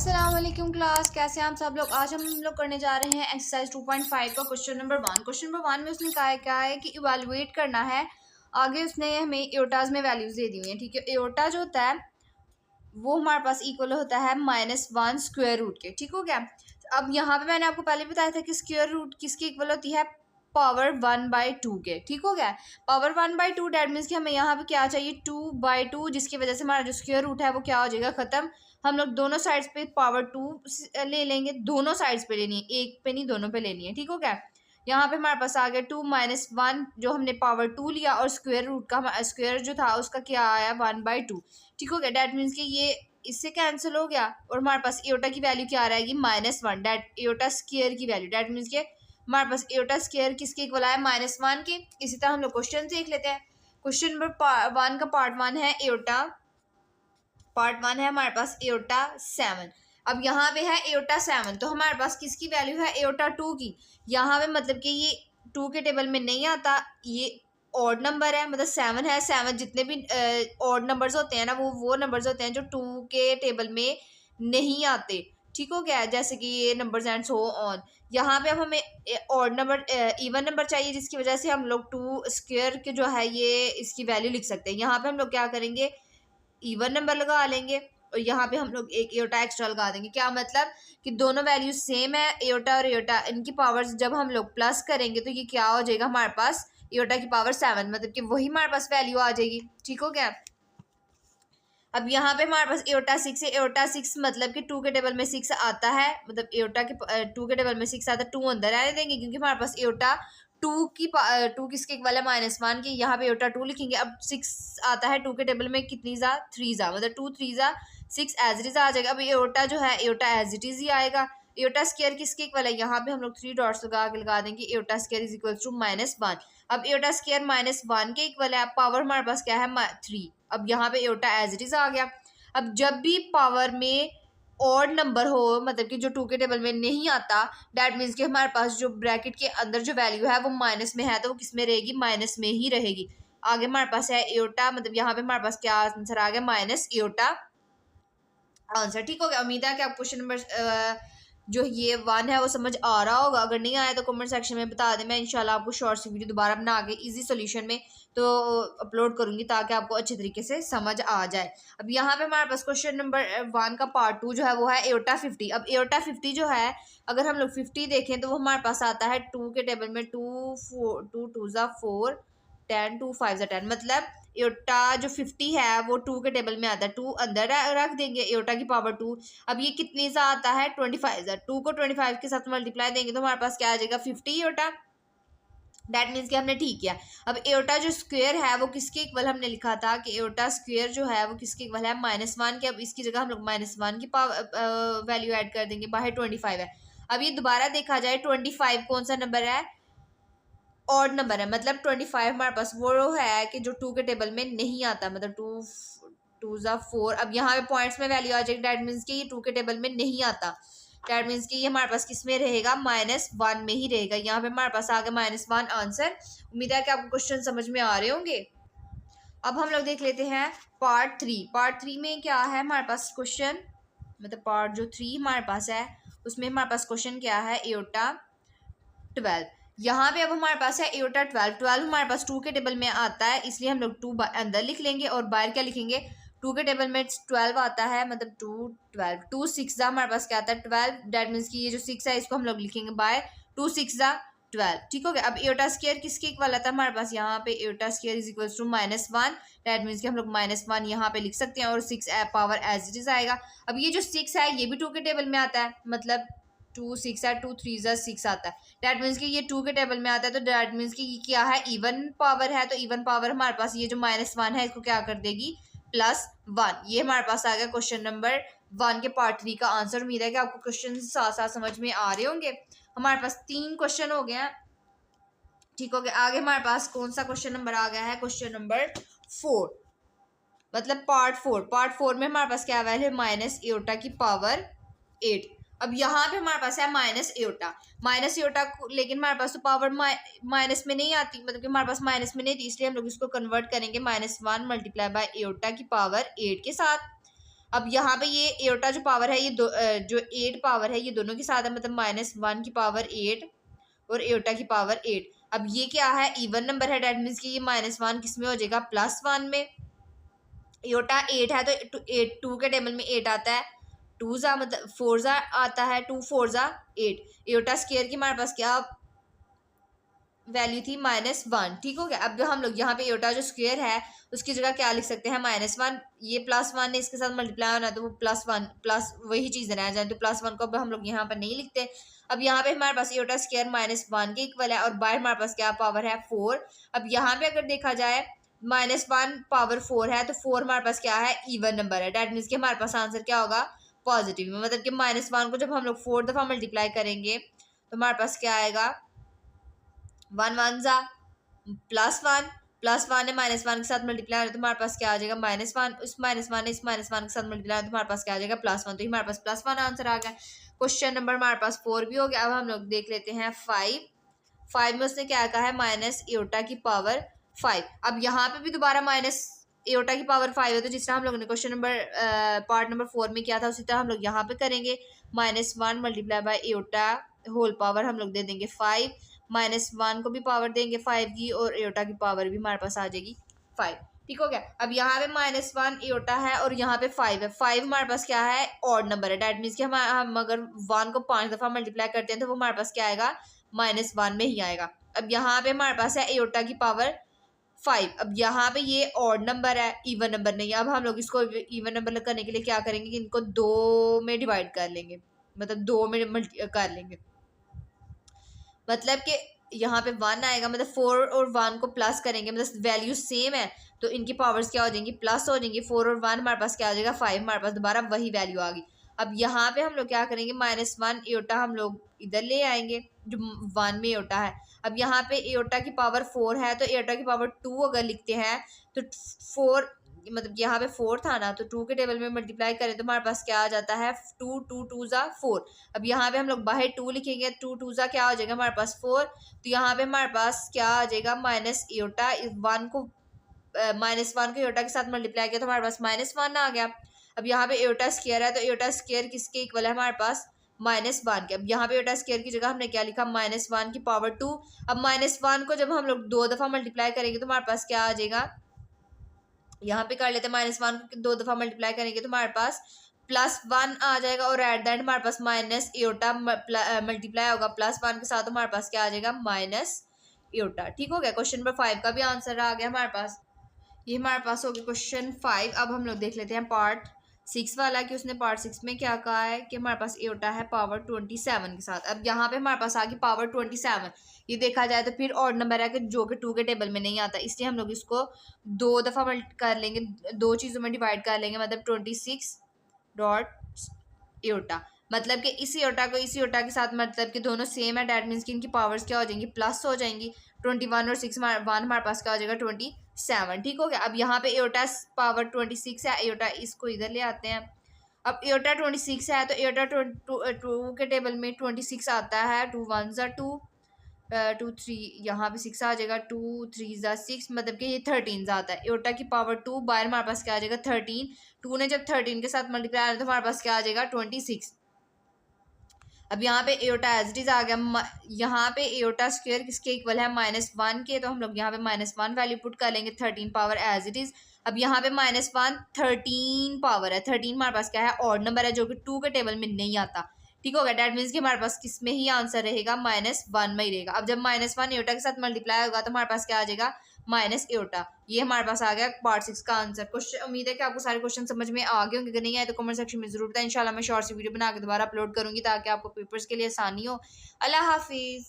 अस्सलाम वालेकुम क्लास, कैसे हैं आप सब लोग। आज हम लोग करने जा रहे हैं एक्सरसाइज 2.5 का क्वेश्चन नंबर 1। क्वेश्चन नंबर 1 में उसने कहा है क्या है कि इवेलुएट करना है। आगे उसने हमें एओटाज में वैल्यूज दे दी हुई हैं, ठीक है। एओटा जो होता है वो हमारे पास इक्वल होता है -1 स्क्वायर रूट के, ठीक हो गया। अब यहाँ पे मैंने आपको पहले बताया था कि स्क्वायर रूट किसकी इक्वल होती है, पावर 1/2 के, ठीक हो गया। पावर 1/2 डेट मीन्स कि हमें यहाँ पे क्या चाहिए, 2/2, जिसकी वजह से हमारा जो स्क्वायर रूट है वो क्या हो जाएगा, खत्म। हम लोग दोनों साइड्स पे पावर 2 ले लेंगे, दोनों साइड्स पे लेनी है, एक पे नहीं दोनों पे लेनी है, ठीक हो गया। यहाँ पे हमारे पास आ गया 2 - 1, जो हमने पावर 2 लिया, और स्क्वायर रूट का स्क्वायर जो था उसका क्या आया, 1/2, ठीक हो गया। डेट मीन्स कि ये इससे कैंसिल हो गया, और हमारे पास एओटा की वैल्यू क्या आ रहेगी, -1, डेट एओटा स्क्वायर की वैल्यू। डेट मीन्स के हमारे पास एओटा स्क्वायर किसके इक्वल आया, -1 के। इसी तरह हम लोग क्वेश्चन देख लेते हैं। क्वेश्चन नंबर 1 का पार्ट 1 है एओटा, पार्ट 1 है हमारे पास एओटा 7। अब यहाँ पे है एओटा 7, तो हमारे पास किसकी वैल्यू है, एओटा 2 की। यहाँ पे मतलब कि ये 2 के टेबल में नहीं आता, ये ऑड नंबर है, मतलब 7 है। 7 जितने भी ऑड नंबर्स होते हैं ना, वो नंबर्स होते हैं जो 2 के टेबल में नहीं आते, ठीक हो गया। जैसे कि ये नंबर्स एंड सो ऑन। यहाँ पे अब हमें ऑड नंबर इवन नंबर चाहिए, जिसकी वजह से हम लोग 2 स्क्वायर के जो है ये इसकी वैल्यू लिख सकते हैं। यहाँ पे हम लोग क्या करेंगे, इवन नंबर लगा लेंगे, और यहाँ पे हम लोग एक एओटा एक्स्ट्रा लगा देंगे। क्या मतलब कि दोनों वैल्यू सेम है, एओटा और एओटा, इनकी पावर्स जब हम लोग प्लस करेंगे तो ये क्या हो जाएगा, हमारे पास एओटा की पावर 7, मतलब कि वही हमारे पास वैल्यू आ जाएगी, ठीक हो गया। अब यहाँ पे हमारे पास एओटा 6 है। एओटा 6 मतलब कि 2 के टेबल में 6 आता है, मतलब एओटा के 2 के टेबल में 6 आता है, 2 अंदर आने देंगे, क्योंकि हमारे पास एओटा 2 किसके इक्वल है, -1 की। यहाँ पे एओटा 2 लिखेंगे। अब 6 आता है 2 के टेबल में, कितनी जा, 3 जा, मतलब 2 3 जा 6 एज इट इज आ जाएगा। अब एओटा जो है एओटा एज इट इज ही आएगा। एओटा स्क्वायर किसके इक्वल है, यहाँ पे हम लोग 3 डॉट्स लगा देंगे, iota square is equal to -1। अब एओटा स्क्वायर -1 के इक्वल है, पावर हमारे पास क्या है, 3। अब यहाँ पे एओटा एज इट इज आ गया। अब जब भी पावर में ऑड नंबर हो, मतलब कि जो 2 के टेबल में नहीं आता, दैट मीन्स कि हमारे पास जो ब्रैकेट के अंदर जो वैल्यू है वो माइनस में है, तो वो किस में रहेगी, माइनस में ही रहेगी। आगे हमारे पास है एओटा, मतलब यहाँ पे हमारे पास क्या आंसर आ गया, माइनस एओटा आंसर, ठीक हो गया। उम्मीद है कि आप क्वेश्चन नंबर जो ये 1 है वो समझ आ रहा होगा। अगर नहीं आया तो कमेंट सेक्शन में बता दें, मैं इंशाल्लाह आपको शॉर्ट सी वीडियो दोबारा बना के इजी सोल्यूशन में तो अपलोड करूंगी, ताकि आपको अच्छे तरीके से समझ आ जाए। अब यहाँ पे हमारे पास क्वेश्चन नंबर 1 का पार्ट 2 जो है वो है एओटा 50। अब एओटा 50 जो है, अगर हम लोग 50 देखें तो वो हमारे पास आता है 2 के टेबल में, 2 2 जा 4 10 2 5 जा 10, मतलब एओटा जो 50 है वो 2 के टेबल में आता है, 2 अंदर रख देंगे, एओटा की पावर 2। अब ये कितनी सा आता है, 25 सा, 2 को 25 के साथ मल्टीप्लाई देंगे तो हमारे पास क्या आ जाएगा, 50 एओटा। दैट मीन्स कि हमने ठीक किया। अब एओटा जो स्क्वायर है वो किसके इक्वल हमने लिखा था कि एओटा स्क्वायर जो है वो किसके इक्वल है, -1 के। अब इसकी जगह हम लोग -1 की पावर वैल्यू ऐड कर देंगे, बाहर 25 है। अब ये दोबारा देखा जाए, 25 कौन सा नंबर है, ऑड नंबर है, मतलब 25 हमारे पास वो है कि जो 2 के टेबल में नहीं आता, मतलब 2 2 जा 4। अब यहाँ पे पॉइंट्स में वैल्यू आ जाएगी, दैट मीन्स कि ये 2 के टेबल में नहीं आता। दैट मीन्स कि ये हमारे पास किस में रहेगा, -1 में ही रहेगा। यहाँ पे हमारे पास आ गया -1 आंसर। उम्मीद है कि आपको क्वेश्चन समझ में आ रहे होंगे। अब हम लोग देख लेते हैं पार्ट 3। पार्ट 3 में क्या है हमारे पास क्वेश्चन, मतलब पार्ट जो 3 हमारे पास है उसमें हमारे पास क्वेश्चन क्या है, एओटा 12। यहाँ पे अब हमारे पास है एओटा 12 हमारे पास 2 के टेबल में आता है, इसलिए हम लोग 2 अंदर लिख लेंगे, और बाहर क्या लिखेंगे, 2 के टेबल में 12 आता है, मतलब 2 12 2 6 हमारे पास क्या आता है, 12। डेट मीन्स कि ये जो 6 है इसको हम लोग लिखेंगे बाय 2 6 12, ठीक हो गया। अब एओटा स्क्वायर किसके इक्वल आता है हमारे पास, यहाँ पे iota square is equal to -1। That means कि हम लोग -1 यहाँ पे लिख सकते हैं, और 6 पावर एज इट इज आएगा। अब ये जो 6 है ये भी 2 के टेबल में आता है, मतलब 2 6 है, 2 3 जा 6 आता है। डेट मीन्स कि ये 2 के टेबल में आता है, तो डेट मीन्स कि ये क्या है, इवन पावर है, तो इवन पावर हमारे पास ये जो -1 है इसको क्या कर देगी, +1। ये हमारे पास आ गया क्वेश्चन नंबर 1 के पार्ट 3 का आंसर। उम्मीद है कि आपको क्वेश्चन साथ साथ समझ में आ रहे होंगे। हमारे पास 3 क्वेश्चन हो गए हैं, ठीक हो गया। आगे हमारे पास कौन सा क्वेश्चन नंबर आ गया है, क्वेश्चन नंबर 4, मतलब पार्ट 4। पार्ट 4 में हमारे पास क्या वैल्यू है, -एओटा की पावर 8। अब यहाँ पे हमारे पास है -एओटा, लेकिन हमारे पास तो पावर माइनस में नहीं आती, मतलब कि हमारे पास माइनस में नहीं थी, इसलिए हम लोग इसको कन्वर्ट करेंगे -1 मल्टीप्लाई बाय एओटा की पावर 8 के साथ। अब यहाँ पे ये एयोटा जो पावर है ये जो 8 पावर है ये दोनों के साथ है, मतलब -1 की पावर 8 और एयोटा की पावर 8। अब ये क्या है, इवन नंबर है, डेट मीन्स कि ये -1 किस में हो जाएगा, +1 में। एयोटा 8 है तो 2 के टेबल में 8 आता है, 2 जा मतलब 4 जा आता है, 2 4 जा 8। एयोटा स्क्वायर की हमारे पास क्या वैल्यू थी, -1। ठीक हो गया। अब हम लोग यहाँ पे एयोटा जो स्क्वायर है उसकी जगह क्या लिख सकते हैं, -1। ये +1 है, इसके साथ मल्टीप्लाई होना तो वो +1 प्लस वही चीज़ रह जाए, तो +1 को अब हम लोग यहाँ पर नहीं लिखते। अब यहाँ पे हमारे पास एयोटा स्क्वायर -1 के इक्वल है और बाहर हमारे पास क्या पावर है, 4। अब यहाँ पे अगर देखा जाए -1 पावर 4 है तो 4 हमारे पास क्या है, इवन नंबर है, डेट मीन्स कि हमारे पास आंसर क्या होगा, पॉजिटिव में। मतलब कि -1 को जब हम लोग 4 दफ़ा मल्टीप्लाई करेंगे तो हमारे पास क्या आएगा, 1 1 जा +1, +1 है -1 के साथ मल्टीप्लाई हो रहा है तो हमारे पास क्या आ जाएगा, -1। उस -1 है इस -1 के साथ मल्टीप्लाई हो तो हमारे पास क्या आ जाएगा, +1। तो हमारे पास +1 आंसर आ गया। क्वेश्चन नंबर हमारे पास 4 भी हो गया। अब हम लोग देख लेते हैं 5 में उसने क्या कहा है, माइनस एयोटा की पावर 5। अब यहाँ पे भी दोबारा माइनस एयोटा की पावर 5 है, तो जिस तरह हम लोगों ने क्वेश्चन नंबर पार्ट नंबर 4 में किया था उसी तरह हम लोग यहाँ पे करेंगे। -1 multiply by iota whole power हम लोग दे देंगे 5, -1 को भी पावर देंगे 5 की और एयोटा की पावर भी हमारे पास आ जाएगी 5। ठीक हो गया। अब यहाँ पे -1 एयोटा है और यहाँ पे 5 है। 5 हमारे पास क्या है, ऑड नंबर है, डेट मीन्स कि हम अगर 1 को 5 दफ़ा मल्टीप्लाई करते हैं तो वो हमारे पास क्या आएगा, -1 में ही आएगा। अब यहाँ पे हमारे पास है एयोटा की पावर 5। अब यहाँ पे ये ऑड नंबर है, इवन नंबर नहीं है। अब हम लोग इसको इवन नंबर करने के लिए क्या करेंगे कि इनको 2 में डिवाइड कर लेंगे, मतलब 2 में कर लेंगे, मतलब कि यहाँ पे 1 आएगा, मतलब 4 और 1 को प्लस करेंगे, मतलब वैल्यू सेम है तो इनकी पावर्स क्या हो जाएंगी, प्लस हो जाएंगी। 4 और 1 हमारे पास क्या आ जाएगा, 5 हमारे पास दोबारा वही वैल्यू आ गई। अब यहाँ पे हम लोग क्या करेंगे, -1 एयोटा हम लोग इधर ले आएंगे जो 1 में एयोटा है। अब यहाँ पे एयोटा की पावर 4 है तो एयोटा की पावर 2 अगर लिखते हैं तो 4 मतलब यहाँ पे 4 था ना, तो 2 के टेबल में मल्टीप्लाई करें तो हमारे पास क्या आ जाता है, 2 2 2 जा 4। अब यहाँ पे हम लोग बाहर 2 लिखेंगे, 2 2 जा क्या हो जाएगा हमारे पास 4। तो यहाँ पे हमारे पास क्या आ जाएगा, माइनस एयोटा 1 को -1 को एयोटा के साथ मल्टीप्लाई किया तो हमारे पास -1 आ गया। अब यहाँ पे एयोटा स्क्वायर है तो एयोटा स्क्वायर किसके इक्वल है हमारे पास, -1 के। अब यहाँ पे एयोटा स्क्वायर की जगह हमने क्या लिखा, -1 की पावर 2। अब -1 को जब हम लोग 2 दफ़ा मल्टीप्लाई करेंगे तो हमारे पास क्या आ जाएगा, यहाँ पे कर लेते हैं, -1 को 2 दफ़ा मल्टीप्लाई करेंगे तो हमारे पास +1 आ जाएगा और एट द एंड हमारे पास माइनस एयोटा मल्टीप्लाई होगा +1 के साथ, तो हमारे पास क्या आ जाएगा, माइनस एयोटा। ठीक हो गया। क्वेश्चन नंबर 5 का भी आंसर आ गया हमारे पास। ये हमारे पास हो गया क्वेश्चन 5। अब हम लोग देख लेते हैं पार्ट 6 वाला कि उसने पार्ट 6 में क्या कहा है कि हमारे पास एयोटा है पावर 27 के साथ। अब यहाँ पे हमारे पास आ गई पावर 27। ये देखा जाए तो फिर ऑड नंबर है कि जो कि 2 के टेबल में नहीं आता, इसलिए हम लोग इसको 2 दफ़ा कर लेंगे, 2 चीज़ों में डिवाइड कर लेंगे, मतलब 26 डॉट एयोटा। मतलब कि इस एयोटा को इस एयोटा के साथ मतलब कि दोनों सेम है, डैट मीन्स कि इनकी पावर्स क्या हो जाएंगी, प्लस हो जाएंगी। 21 और 6 1 हमारे पास क्या हो जाएगा, 27। ठीक हो गया। अब यहाँ पे एयोटा पावर 26 है, एयोटा इसको इधर ले आते हैं। अब एयोटा 26 है तो एयोटा 2 के टेबल में 26 आता है, 2 1 जा 2 2 3 यहाँ पे 6 आ जाएगा, 2 3 जा 6, मतलब कि ये 13 आता है। एयोटा की पावर 2 बाहर हमारे पास क्या आ जाएगा, 13। 2 ने जब 13 के साथ मल्टीप्लाई आया तो हमारे पास क्या आ जाएगा, 26। अब यहाँ पे एयोटा एज इट इज आ गया। यहाँ पे एयोटा स्क्वायर किसके इक्वल है, -1 के, तो हम लोग यहाँ पे -1 वैल्यू पुट कर लेंगे, 13 पावर एज इट इज। अब यहाँ पे -1 13 पावर है, 13 हमारे पास क्या है, ऑड नंबर है जो कि 2 के टेबल में नहीं आता। ठीक हो गया। डैट मीन्स कि हमारे पास किस में ही आंसर रहेगा, -1 में ही रहेगा। अब जब -1 एयोटा के साथ मल्टीप्लाई होगा तो हमारे पास क्या आ जाएगा, माइनस एयोटा। ये हमारे पास आ गया पार्ट 6 का आंसर। क्वेश्चन उम्मीद है कि आपको सारे क्वेश्चन समझ में आ गए होंगे। अगर नहीं आए तो कमेंट सेक्शन में जरूर बताएं। इंशाल्लाह मैं शॉर्ट सी वीडियो बना के दोबारा अपलोड करूंगी ताकि आपको पेपर्स के लिए आसानी हो। अल्लाह हाफिज़।